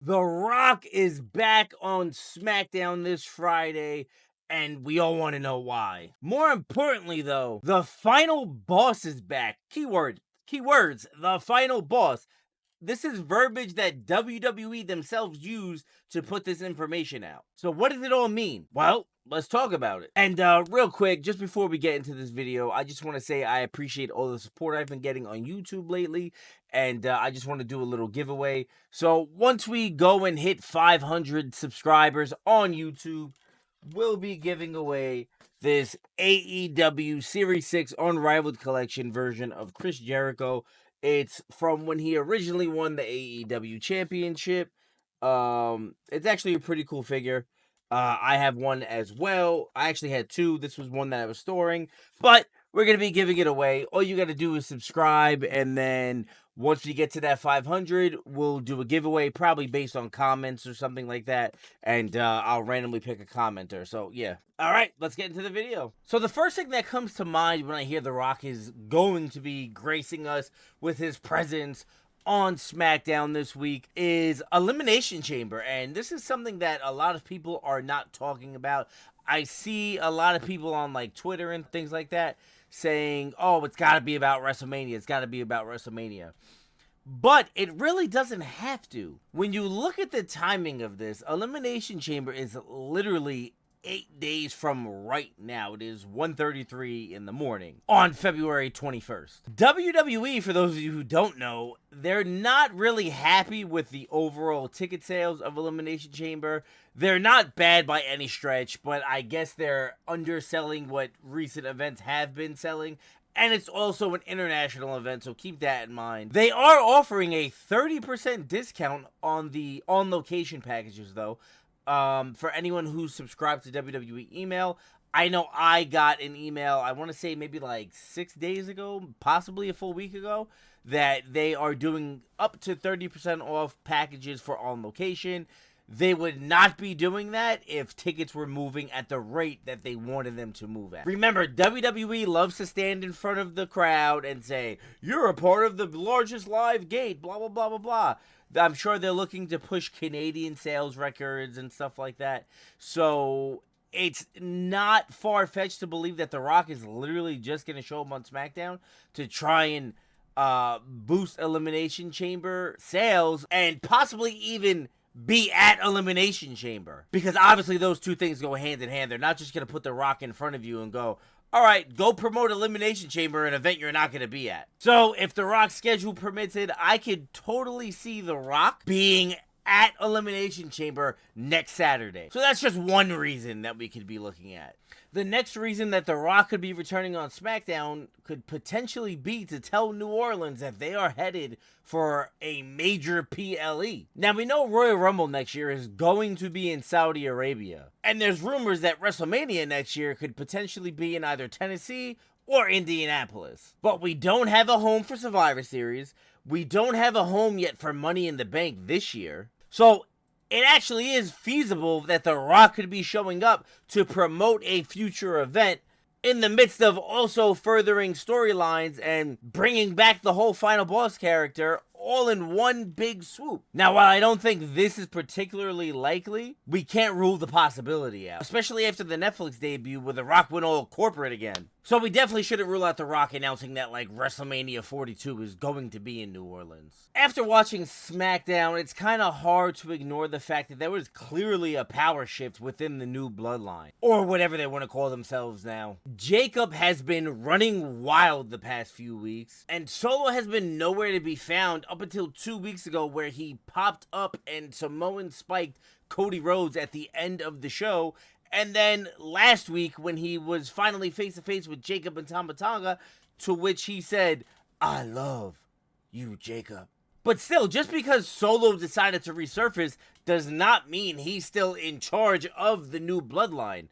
The Rock is back on SmackDown this Friday, and we all want to know why. More importantly, though, the final boss is back. Keywords, the final boss. This is verbiage that WWE themselves use to put this information out. So what does it all mean? Well, let's talk about it. And real quick, just before we get into this video, I just want to say I appreciate all the support I've been getting on YouTube lately, and I just want to do a little giveaway. So once we go and hit 500 subscribers on YouTube, we'll be giving away this AEW Series 6 Unrivaled Collection version of Chris Jericho. It's from when he originally won the AEW Championship. It's actually a pretty cool figure. I have one as well. I actually had two. This was one that I was storing, but we're going to be giving it away. All you got to do is subscribe, and then once we get to that 500, we'll do a giveaway, probably based on comments or something like that, and I'll randomly pick a commenter. So, yeah. All right, let's get into the video. So the first thing that comes to mind when I hear The Rock is going to be gracing us with his presence on SmackDown this week is Elimination Chamber, and this is something that a lot of people are not talking about. I see a lot of people on like Twitter and things like that saying, oh, it's got to be about WrestleMania. It's got to be about WrestleMania. But it really doesn't have to. When you look at the timing of this, Elimination Chamber is literally 8 days from right now. It is 1:33 in the morning on February 21st. WWE, for those of you who don't know, they're not really happy with the overall ticket sales of Elimination Chamber. They're not bad by any stretch, but I guess they're underselling what recent events have been selling. And it's also an international event, so keep that in mind. They are offering a 30% discount on the on-location packages, though. For anyone who's subscribed to WWE email, I know I got an email, I want to say maybe like 6 days ago, possibly a full week ago, that they are doing up to 30% off packages for on location. They would not be doing that if tickets were moving at the rate that they wanted them to move at. Remember, WWE loves to stand in front of the crowd and say, you're a part of the largest live gate, blah, blah, blah, blah, blah. I'm sure they're looking to push Canadian sales records and stuff like that. So it's not far-fetched to believe that The Rock is literally just going to show up on SmackDown to try and boost Elimination Chamber sales and possibly even be at Elimination Chamber. Because obviously those two things go hand in hand. They're not just going to put The Rock in front of you and go, all right, go promote Elimination Chamber, an event you're not going to be at. So if The Rock's schedule permits it, I could totally see The Rock being at Elimination Chamber next Saturday. So that's just one reason that we could be looking at. The next reason that The Rock could be returning on SmackDown could potentially be to tell New Orleans that they are headed for a major PLE. Now, we know Royal Rumble next year is going to be in Saudi Arabia. And there's rumors that WrestleMania next year could potentially be in either Tennessee or Indianapolis. But we don't have a home for Survivor Series. We don't have a home yet for Money in the Bank this year. So it actually is feasible that The Rock could be showing up to promote a future event in the midst of also furthering storylines and bringing back the whole Final Boss character all in one big swoop. Now, while I don't think this is particularly likely, we can't rule the possibility out, especially after the Netflix debut where The Rock went all corporate again. So we definitely shouldn't rule out The Rock announcing that like WrestleMania 42 is going to be in New Orleans. After watching SmackDown, it's kind of hard to ignore the fact that there was clearly a power shift within the new Bloodline, or whatever they want to call themselves now. Jacob has been running wild the past few weeks, and Solo has been nowhere to be found up until 2 weeks ago where he popped up and Samoan spiked Cody Rhodes at the end of the show. And then last week when he was finally face-to-face with Jacob and Tama Tonga, to which he said, I love you, Jacob. But still, just because Solo decided to resurface does not mean he's still in charge of the new Bloodline.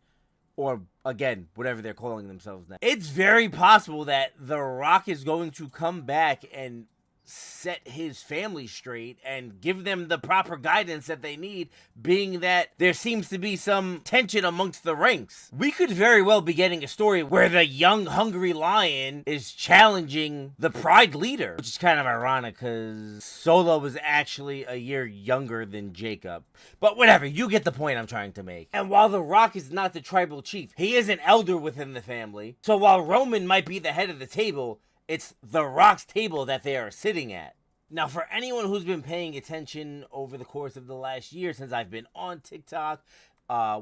Or, again, whatever they're calling themselves now. It's very possible that The Rock is going to come back and set his family straight and give them the proper guidance that they need, being that there seems to be some tension amongst the ranks. We could very well be getting a story where the young hungry lion is challenging the Pride leader, which is kind of ironic because Solo was actually a year younger than Jacob. But whatever, you get the point I'm trying to make. And while The Rock is not the tribal chief, he is an elder within the family. So while Roman might be the head of the table, it's The Rock's table that they are sitting at. Now, for anyone who's been paying attention over the course of the last year since I've been on TikTok,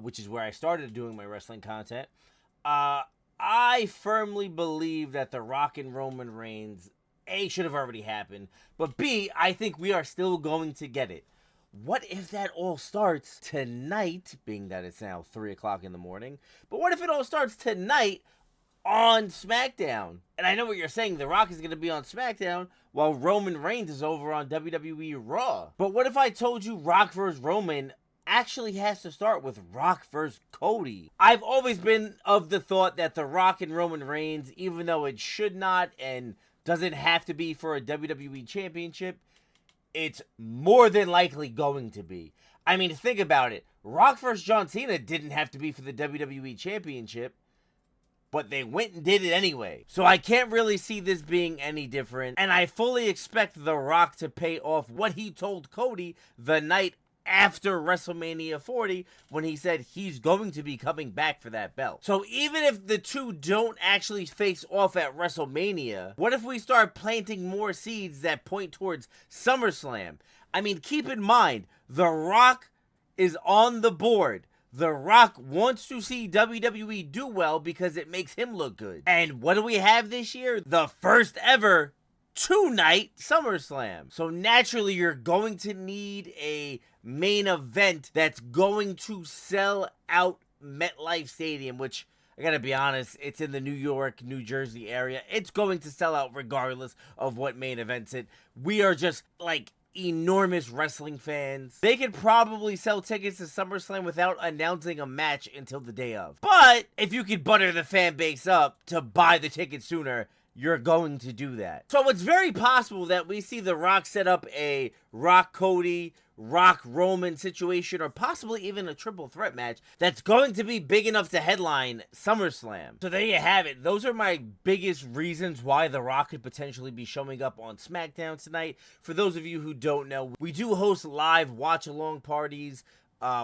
which is where I started doing my wrestling content, I firmly believe that The Rock and Roman Reigns, A, should have already happened, but B, I think we are still going to get it. What if that all starts tonight, being that it's now 3 o'clock in the morning, but what if it all starts tonight on SmackDown? And I know what you're saying, The Rock is going to be on SmackDown while Roman Reigns is over on WWE Raw. But what if I told you Rock vs. Roman actually has to start with Rock vs. Cody? I've always been of the thought that The Rock and Roman Reigns, even though it should not and doesn't have to be for a WWE championship, it's more than likely going to be. I mean, think about it. Rock vs. John Cena didn't have to be for the WWE championship, but they went and did it anyway. So I can't really see this being any different. And I fully expect The Rock to pay off what he told Cody the night after WrestleMania 40 when he said he's going to be coming back for that belt. So even if the two don't actually face off at WrestleMania, what if we start planting more seeds that point towards SummerSlam? I mean, keep in mind, The Rock is on the board. The Rock wants to see WWE do well because it makes him look good. And what do we have this year? The first ever two-night SummerSlam. So naturally, you're going to need a main event that's going to sell out MetLife Stadium, which, I gotta be honest, it's in the New York, New Jersey area. It's going to sell out regardless of what main events it. We are just, like, enormous wrestling fans. They could probably sell tickets to SummerSlam without announcing a match until the day of. But if you could butter the fan base up to buy the ticket sooner, you're going to do that. So it's very possible that we see The Rock set up a Rock Cody, Rock Roman situation, or possibly even a triple threat match that's going to be big enough to headline SummerSlam. So there you have it. Those are my biggest reasons why The Rock could potentially be showing up on SmackDown tonight. For those of you who don't know, we do host live watch-along parties.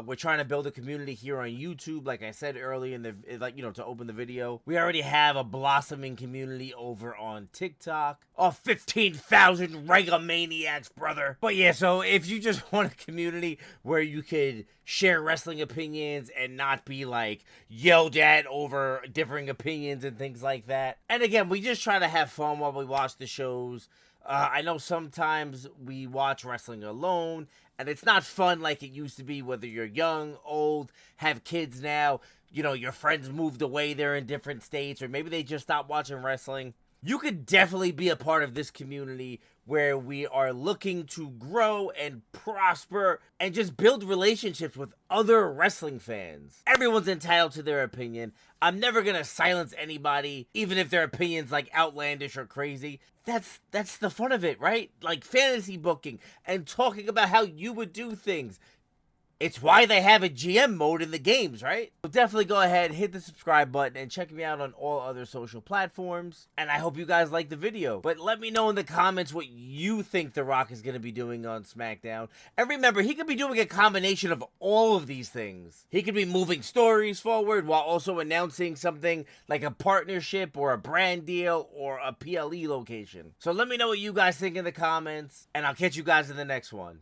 We're trying to build a community here on YouTube, like I said earlier in the, to open the video. We already have a blossoming community over on TikTok. 15,000 Regamaniacs, brother. But yeah, so if you just want a community where you could share wrestling opinions and not be, like, yelled at over differing opinions and things like that. And again, we just try to have fun while we watch the shows. I know sometimes we watch wrestling alone, and it's not fun like it used to be, whether you're young, old, have kids now, your friends moved away, they're in different states, or maybe they just stopped watching wrestling. You could definitely be a part of this community where we are looking to grow and prosper and just build relationships with other wrestling fans. Everyone's entitled to their opinion. I'm never going to silence anybody, even if their opinion's, like, outlandish or crazy. That's the fun of it, right? Like fantasy booking and talking about how you would do things. It's why they have a GM mode in the games, right? So definitely go ahead, hit the subscribe button, and check me out on all other social platforms. And I hope you guys liked the video. But let me know in the comments what you think The Rock is going to be doing on SmackDown. And remember, he could be doing a combination of all of these things. He could be moving stories forward while also announcing something like a partnership or a brand deal or a PLE location. So let me know what you guys think in the comments, and I'll catch you guys in the next one.